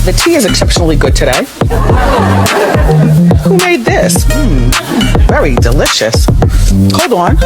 The tea is exceptionally good today. Who made this? Very delicious. Hold on.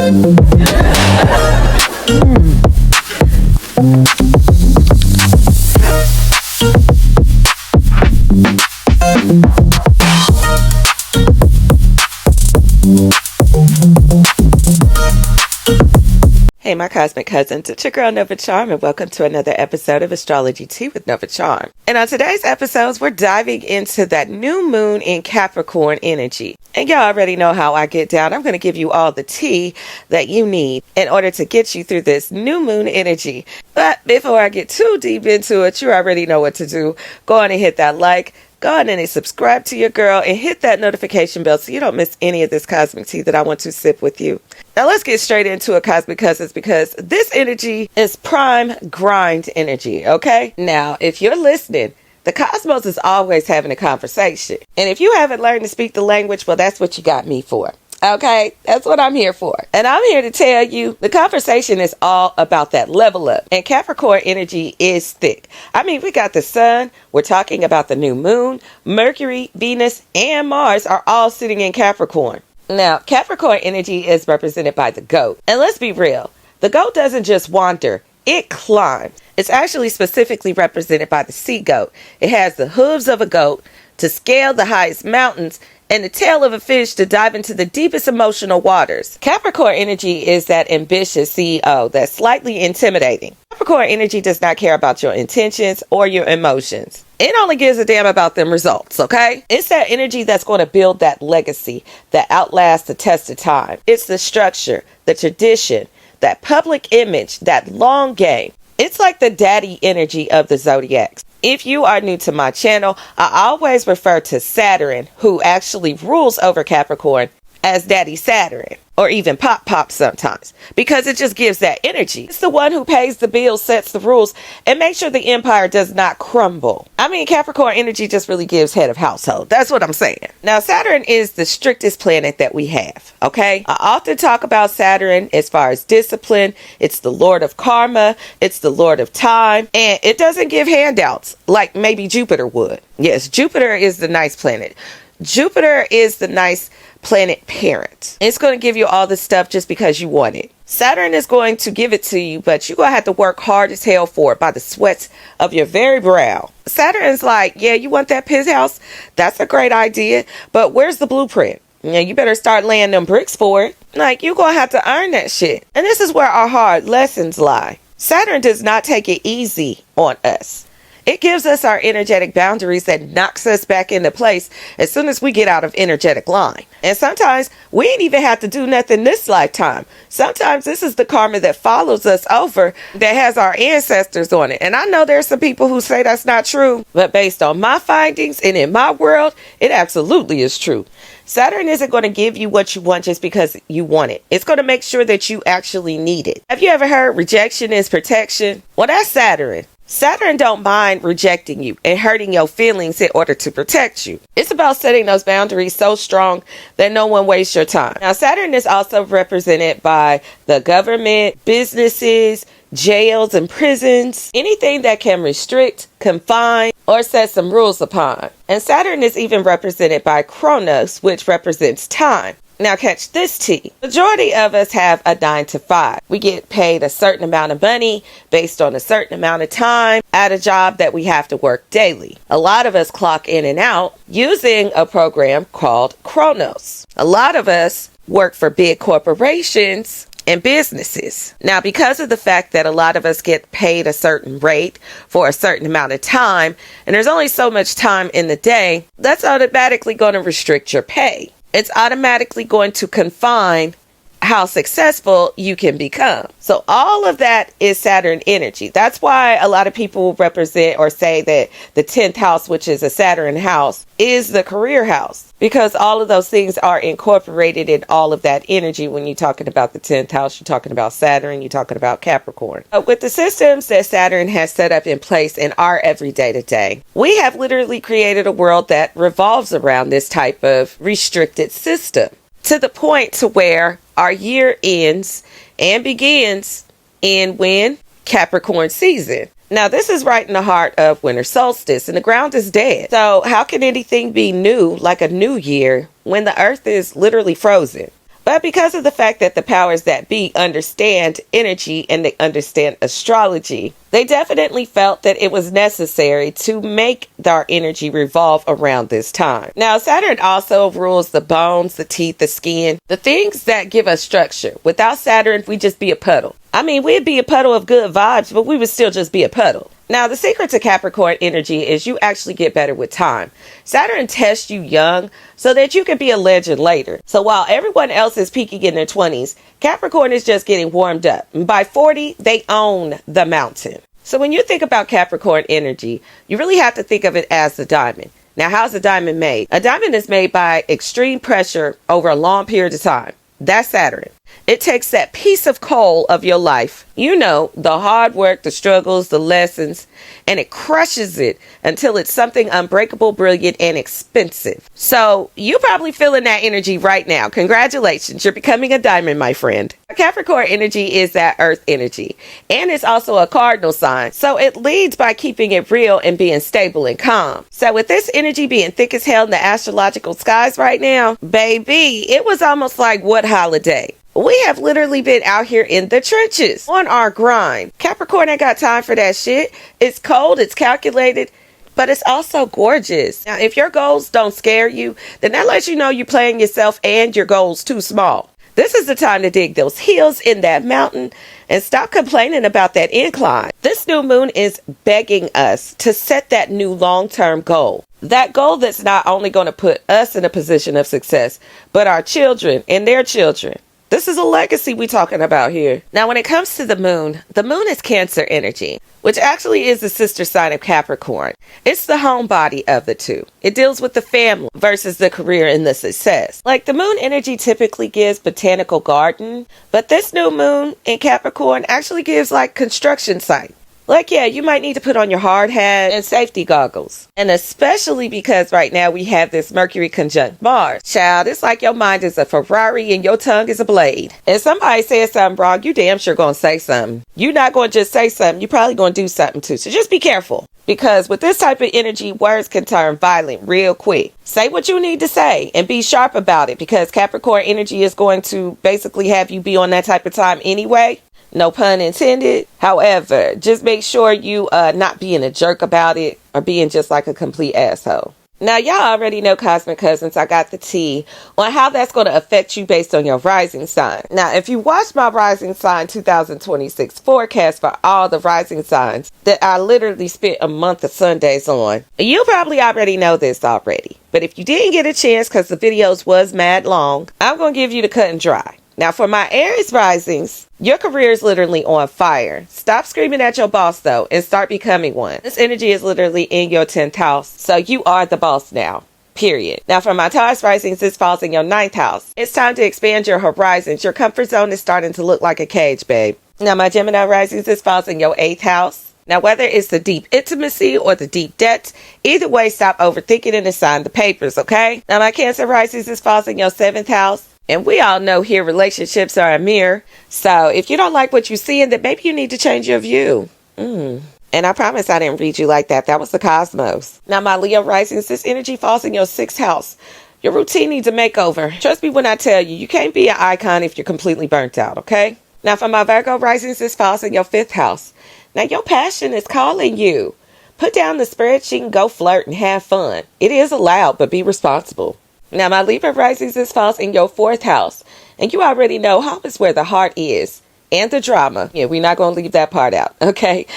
Hey, my cosmic cousins, it's your girl Nova Charm, and welcome to another episode of Astrology Tea with Nova Charm. And on today's episodes, we're diving into that new moon in Capricorn energy. And y'all already know how I get down. I'm going to give you all the tea that you need in order to get you through this new moon energy. But before I get too deep into it, you already know what to do. Go on and hit that like. Go ahead and subscribe to your girl and hit that notification bell so you don't miss any of this cosmic tea that I want to sip with you. Now let's get straight into it, cosmic cousins, because this energy is prime grind energy, okay? Now, if you're listening, the cosmos is always having a conversation. And if you haven't learned to speak the language, well, that's what you got me for. Okay, that's what I'm here for. And I'm here to tell you the conversation is all about that level up. And Capricorn energy is thick. I mean, we got the sun. We're talking about the new moon. Mercury, Venus, and Mars are all sitting in Capricorn. Now, Capricorn energy is represented by the goat. And let's be real. The goat doesn't just wander. It climbs. It's actually specifically represented by the sea goat. It has the hooves of a goat to scale the highest mountains and the tail of a fish to dive into the deepest emotional waters. Capricorn energy is that ambitious CEO that's slightly intimidating. Capricorn energy does not care about your intentions or your emotions. It only gives a damn about them results, okay? It's that energy that's going to build that legacy that outlasts the test of time. It's the structure, the tradition, that public image, that long game. It's like the daddy energy of the zodiacs. If you are new to my channel, I always refer to Saturn, who actually rules over Capricorn, as Daddy Saturn, or even Pop sometimes, because it just gives that energy. It's the one who pays the bills, sets the rules, and makes sure the empire does not crumble. I mean, Capricorn energy just really gives head of household. That's what I'm saying. Now, Saturn is the strictest planet that we have, okay? I often talk about Saturn as far as discipline. It's the Lord of karma. It's the Lord of time. And it doesn't give handouts like maybe Jupiter would. Yes, Jupiter is the nice planet. Jupiter is the nice planet parent. It's going to give you all this stuff just because you want it. Saturn is going to give it to you, but you're going to have to work hard as hell for it by the sweats of your very brow. Saturn's like, yeah, you want that penthouse? That's a great idea, but where's the blueprint? Yeah, you better start laying them bricks for it. Like, you're going to have to earn that shit. And this is where our hard lessons lie. Saturn does not take it easy on us. It gives us our energetic boundaries that knocks us back into place as soon as we get out of energetic line. And sometimes we ain't even have to do nothing this lifetime. Sometimes this is the karma that follows us over that has our ancestors on it. And I know there's some people who say that's not true, but based on my findings and in my world, it absolutely is true. Saturn isn't going to give you what you want just because you want it. It's going to make sure that you actually need it. Have you ever heard rejection is protection? Well, that's Saturn. Saturn don't mind rejecting you and hurting your feelings in order to protect you. It's about setting those boundaries so strong that no one wastes your time. Now, Saturn is also represented by the government, businesses, jails and prisons, anything that can restrict, confine, or set some rules upon. And Saturn is even represented by Kronos, which represents time. Now catch this tea. Majority of us have a 9 to 5. We get paid a certain amount of money based on a certain amount of time at a job that we have to work daily. A lot of us clock in and out using a program called Kronos. A lot of us work for big corporations and businesses. Now, because of the fact that a lot of us get paid a certain rate for a certain amount of time, and there's only so much time in the day, that's automatically going to restrict your pay. It's automatically going to confine how successful you can become. So all of that is Saturn energy. That's why a lot of people represent or say that the 10th house, which is a Saturn house, is the career house, because all of those things are incorporated in all of that energy. When you're talking about the 10th house, you're talking about Saturn, you're talking about Capricorn. But with the systems that Saturn has set up in place in our everyday to day, we have literally created a world that revolves around this type of restricted system, to the point to where our year ends and begins in when? Capricorn season. Now, this is right in the heart of winter solstice, and the ground is dead. So how can anything be new, like a new year, when the earth is literally frozen? But because of the fact that the powers that be understand energy and they understand astrology, they definitely felt that it was necessary to make our energy revolve around this time. Now, Saturn also rules the bones, the teeth, the skin, the things that give us structure. Without Saturn, we'd just be a puddle. I mean, we'd be a puddle of good vibes, but we would still just be a puddle. Now, the secret to Capricorn energy is you actually get better with time. Saturn tests you young so that you can be a legend later. So while everyone else is peaking in their 20s, Capricorn is just getting warmed up. And by 40, they own the mountain. So when you think about Capricorn energy, you really have to think of it as the diamond. Now, how's a diamond made? A diamond is made by extreme pressure over a long period of time. That's Saturn. It takes that piece of coal of your life, you know, the hard work, the struggles, the lessons, and it crushes it until it's something unbreakable, brilliant, and expensive. So you're probably feeling that energy right now. Congratulations, you're becoming a diamond, my friend. Capricorn energy is that earth energy, and it's also a cardinal sign. So it leads by keeping it real and being stable and calm. So with this energy being thick as hell in the astrological skies right now, baby, it was almost like what holiday? We have literally been out here in the trenches on our grind. Capricorn ain't got time for that shit. It's cold, it's calculated, but it's also gorgeous. Now, if your goals don't scare you, then that lets you know you're playing yourself and your goals too small. This is the time to dig those hills in that mountain and stop complaining about that incline. This new moon is begging us to set that new long-term goal. That goal that's not only going to put us in a position of success, but our children and their children. This is a legacy we're talking about here. Now, when it comes to the moon is Cancer energy, which actually is the sister sign of Capricorn. It's the home body of the two. It deals with the family versus the career and the success. Like the moon energy typically gives botanical garden, but this new moon in Capricorn actually gives like construction site. Like, yeah, you might need to put on your hard hat and safety goggles. And especially because right now we have this Mercury conjunct Mars. Child, it's like your mind is a Ferrari and your tongue is a blade. And somebody says something wrong, you damn sure gonna say something. You're not gonna just say something, you're probably gonna do something too. So just be careful. Because with this type of energy, words can turn violent real quick. Say what you need to say and be sharp about it, because Capricorn energy is going to basically have you be on that type of time anyway. No pun intended. However, just make sure you not being a jerk about it or being just like a complete asshole. Now, y'all already know, Cosmic Cousins, I got the tea on how that's going to affect you based on your rising sign. Now, if you watched my rising sign 2026 forecast for all the rising signs that I literally spent a month of Sundays on, you probably already know this already. But if you didn't get a chance because the videos was mad long, I'm going to give you the cut and dry. Now, for my Aries risings, your career is literally on fire. Stop screaming at your boss, though, and start becoming one. This energy is literally in your 10th house, so you are the boss now, period. Now, for my Taurus risings, this falls in your 9th house. It's time to expand your horizons. Your comfort zone is starting to look like a cage, babe. Now, my Gemini risings, this falls in your 8th house. Now, whether it's the deep intimacy or the deep depths, either way, stop overthinking and sign the papers, okay? Now, my Cancer risings, this falls in your 7th house. And we all know here relationships are a mirror. So if you don't like what you're seeing, then maybe you need to change your view. And I promise I didn't read you like that. That was the cosmos. Now, my Leo risings, this energy falls in your 6th house. Your routine needs a makeover. Trust me when I tell you, you can't be an icon if you're completely burnt out, okay? Now, for my Virgo risings, this falls in your 5th house. Now, your passion is calling you. Put down the spreadsheet and go flirt and have fun. It is allowed, but be responsible. Now, my Libra risings, this falls in your 4th house. And you already know home is where the heart is. And the drama. Yeah, we're not going to leave that part out, okay?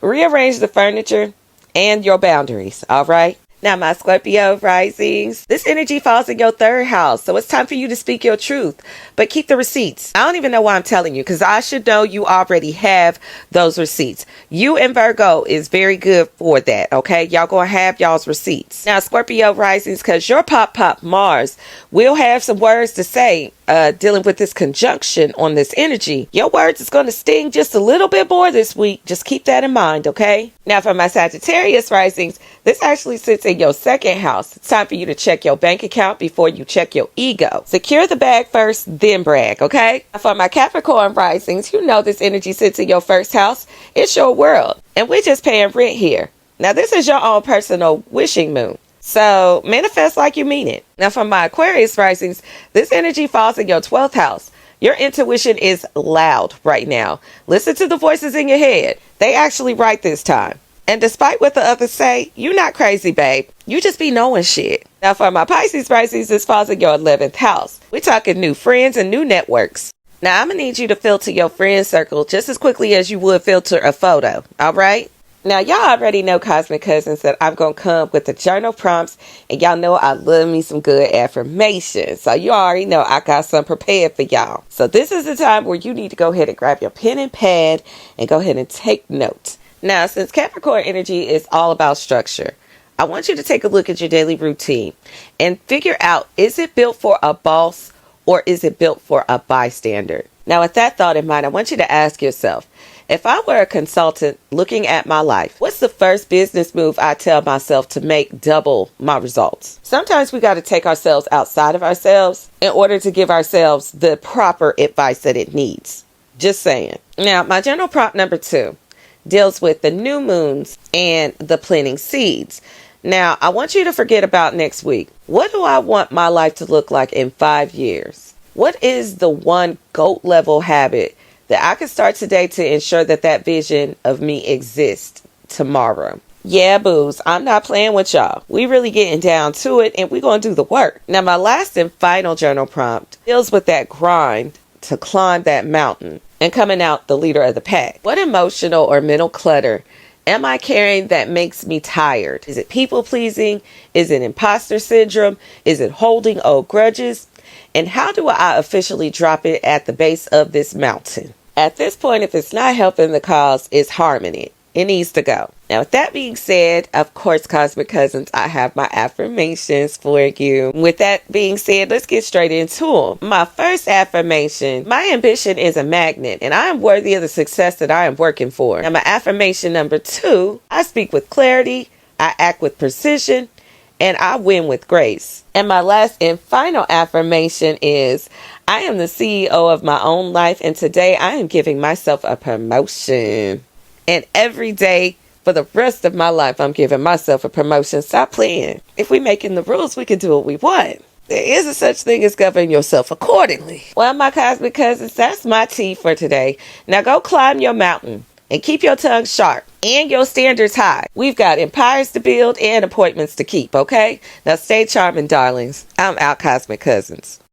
Rearrange the furniture and your boundaries, all right? Now, my Scorpio risings, this energy falls in your 3rd house. So it's time for you to speak your truth. But keep the receipts. I don't even know why I'm telling you, because I should know you already have those receipts. You and Virgo is very good for that, okay? Y'all going to have y'all's receipts. Now, Scorpio risings, because your pop Mars will have some words to say dealing with this conjunction on this energy, your words is going to sting just a little bit more this week. Just keep that in mind, okay? Now, for my Sagittarius risings, this actually sits in your second house. It's time for you to check your bank account before you check your ego. Secure the bag first, then brag, okay? For my Capricorn risings, you know this energy sits in your first house. It's your world, and we're just paying rent here. Now, this is your own personal wishing moon. So manifest like you mean it. Now, for my Aquarius risings, this energy falls in your 12th house. Your intuition is loud right now. Listen to the voices in your head. They actually right this time. And despite what the others say, you're not crazy, babe. You just be knowing shit. Now, for my Pisces risings, this falls in your 11th house. We're talking new friends and new networks. Now, I'm going to need you to filter your friend circle just as quickly as you would filter a photo. All right? Now, y'all already know, Cosmic Cousins, that I'm going to come with the journal prompts, and y'all know I love me some good affirmations. So you already know I got some prepared for y'all. So this is the time where you need to go ahead and grab your pen and pad and go ahead and take notes. Now, since Capricorn energy is all about structure, I want you to take a look at your daily routine and figure out, is it built for a boss or is it built for a bystander? Now, with that thought in mind, I want you to ask yourself, if I were a consultant looking at my life, what's the first business move I tell myself to make double my results? Sometimes we got to take ourselves outside of ourselves in order to give ourselves the proper advice that it needs. Just saying. Now, my general prompt number 2 deals with the new moons and the planting seeds. Now, I want you to forget about next week. What do I want my life to look like in 5 years? What is the one GOAT level habit that I can start today to ensure that that vision of me exists tomorrow? Yeah, boos, I'm not playing with y'all. We really getting down to it, and we're going to do the work. Now, my last and final journal prompt deals with that grind to climb that mountain and coming out the leader of the pack. What emotional or mental clutter am I carrying that makes me tired? Is it people pleasing? Is it imposter syndrome? Is it holding old grudges? And how do I officially drop it at the base of this mountain? At this point, if it's not helping the cause, it's harming it. It needs to go. Now, with that being said, of course, Cosmic Cousins, I have my affirmations for you. With that being said, let's get straight into them. My first affirmation, my ambition is a magnet, and I am worthy of the success that I am working for. Now, my affirmation number 2, I speak with clarity, I act with precision, and I win with grace. And my last and final affirmation is, I am the CEO of my own life, and today I am giving myself a promotion. And every day for the rest of my life, I'm giving myself a promotion. Stop playing. If we making the rules, we can do what we want. There is a such thing as govern yourself accordingly. Well, my Cosmic Cousins, that's my tea for today. Now go climb your mountain and keep your tongue sharp and your standards high. We've got empires to build and appointments to keep, okay? Now stay charming, darlings. I'm out, Cosmic Cousins.